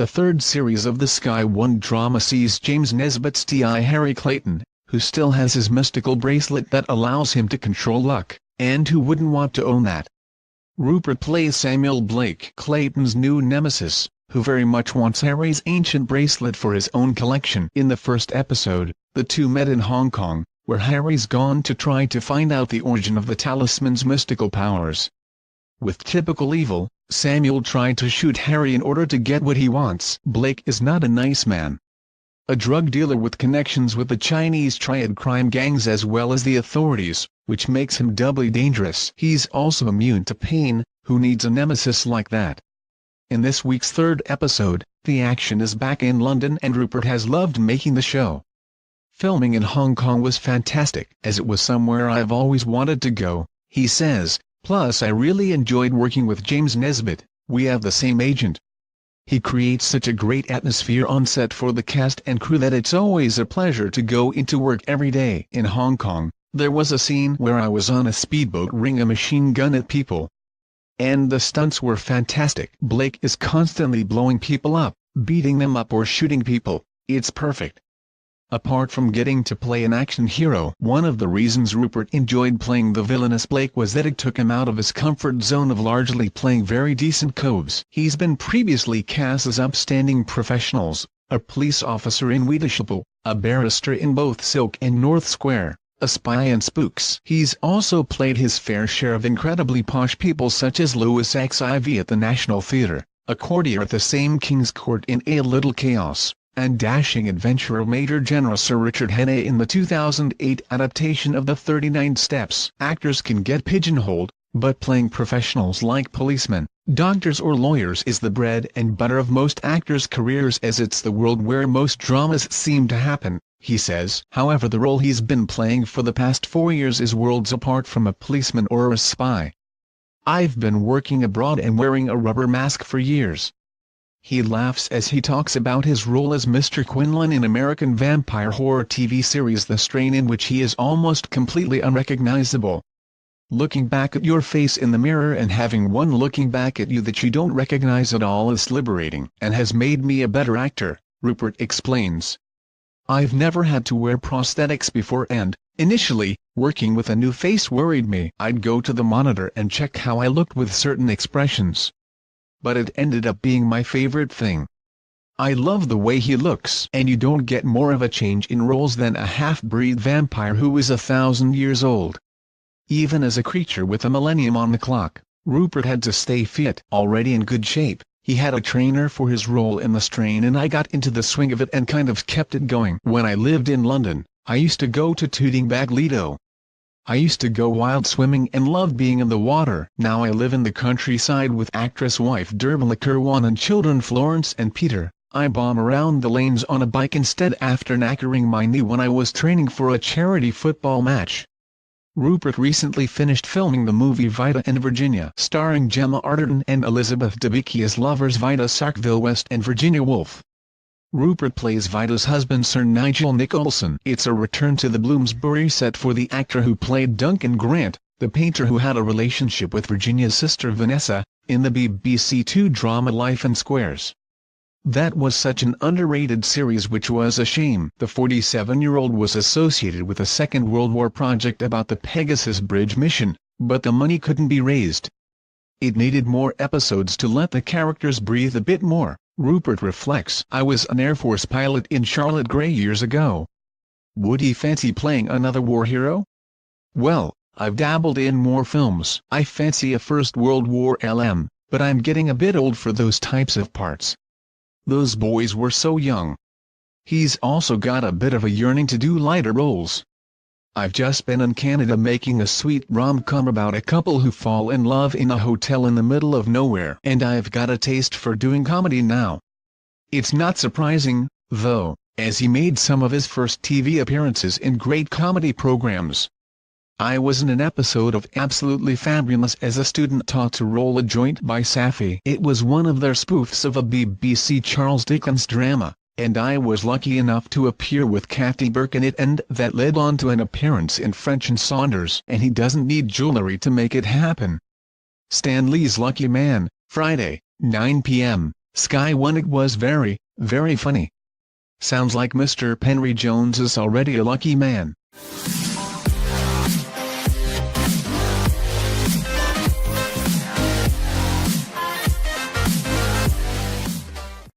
The third series of the Sky One drama sees James Nesbitt's T.I. Harry Clayton, who still has his mystical bracelet that allows him to control luck, and who wouldn't want to own that. Rupert plays Samuel Blake, Clayton's new nemesis, who very much wants Harry's ancient bracelet for his own collection. In the first episode, the two met in Hong Kong, where Harry's gone to try to find out the origin of the talisman's mystical powers. With typical evil, Samuel tried to shoot Harry in order to get what he wants. Blake is not a nice man. A drug dealer with connections with the Chinese triad crime gangs as well as the authorities, which makes him doubly dangerous. He's also immune to pain, who needs a nemesis like that. In this week's third episode, the action is back in London and Rupert has loved making the show. Filming in Hong Kong was fantastic, as it was somewhere I've always wanted to go, he says. Plus I really enjoyed working with James Nesbitt, we have the same agent. He creates such a great atmosphere on set for the cast and crew that it's always a pleasure to go into work every day. In Hong Kong, there was a scene where I was on a speedboat ring a machine gun at people. And the stunts were fantastic. Blake is constantly blowing people up, beating them up or shooting people, it's perfect. Apart from getting to play an action hero, one of the reasons Rupert enjoyed playing the villainous Blake was that it took him out of his comfort zone of largely playing very decent coves. He's been previously cast as upstanding professionals, a police officer in Weetishable, a barrister in both Silk and North Square, a spy in Spooks. He's also played his fair share of incredibly posh people such as Louis XIV at the National Theatre, a courtier at the same King's Court in A Little Chaos, and dashing adventurer Major General Sir Richard Hannay in the 2008 adaptation of The 39 Steps. Actors can get pigeonholed, but playing professionals like policemen, doctors or lawyers is the bread and butter of most actors' careers, as it's the world where most dramas seem to happen, he says. However, the role he's been playing for the past 4 years is worlds apart from a policeman or a spy. I've been working abroad and wearing a rubber mask for years. He laughs as he talks about his role as Mr. Quinlan in American vampire horror TV series The Strain, in which he is almost completely unrecognizable. Looking back at your face in the mirror and having one looking back at you that you don't recognize at all is liberating and has made me a better actor, Rupert explains. I've never had to wear prosthetics before and, initially, working with a new face worried me. I'd go to the monitor and check how I looked with certain expressions. But it ended up being my favorite thing. I love the way he looks. And you don't get more of a change in roles than a half-breed vampire who is 1,000 years old. Even as a creature with a millennium on the clock, Rupert had to stay fit. Already in good shape, he had a trainer for his role in The Strain, and I got into the swing of it and kind of kept it going. When I lived in London, I used to go to Tooting Bec Lido. I used to go wild swimming and loved being in the water. Now I live in the countryside with actress wife Dermala Kirwan and children Florence and Peter. I bomb around the lanes on a bike instead after knackering my knee when I was training for a charity football match. Rupert recently finished filming the movie Vida and Virginia, starring Gemma Arterton and Elizabeth Debicki as lovers Vida Sackville-West and Virginia Woolf. Rupert plays Vida's husband Sir Nigel Nicholson. It's a return to the Bloomsbury set for the actor who played Duncan Grant, the painter who had a relationship with Virginia's sister Vanessa, in the BBC Two drama Life in Squares. That was such an underrated series, which was a shame. The 47-year-old was associated with a Second World War project about the Pegasus Bridge mission, but the money couldn't be raised. It needed more episodes to let the characters breathe a bit more. Rupert reflects, I was an Air Force pilot in Charlotte Gray years ago. Would he fancy playing another war hero? Well, I've dabbled in more films. I fancy a First World War LM, but I'm getting a bit old for those types of parts. Those boys were so young. He's also got a bit of a yearning to do lighter roles. I've just been in Canada making a sweet rom-com about a couple who fall in love in a hotel in the middle of nowhere, and I've got a taste for doing comedy now. It's not surprising, though, as he made some of his first TV appearances in great comedy programs. I was in an episode of Absolutely Fabulous as a student taught to roll a joint by Safi. It was one of their spoofs of a BBC Charles Dickens drama, and I was lucky enough to appear with Kathy Burke in it, and that led on to an appearance in French and Saunders. And he doesn't need jewelry to make it happen. Stan Lee's Lucky Man, Friday, 9 p.m. Sky 1. It was very, very funny. Sounds like Mr. Henry Jones is already a lucky man.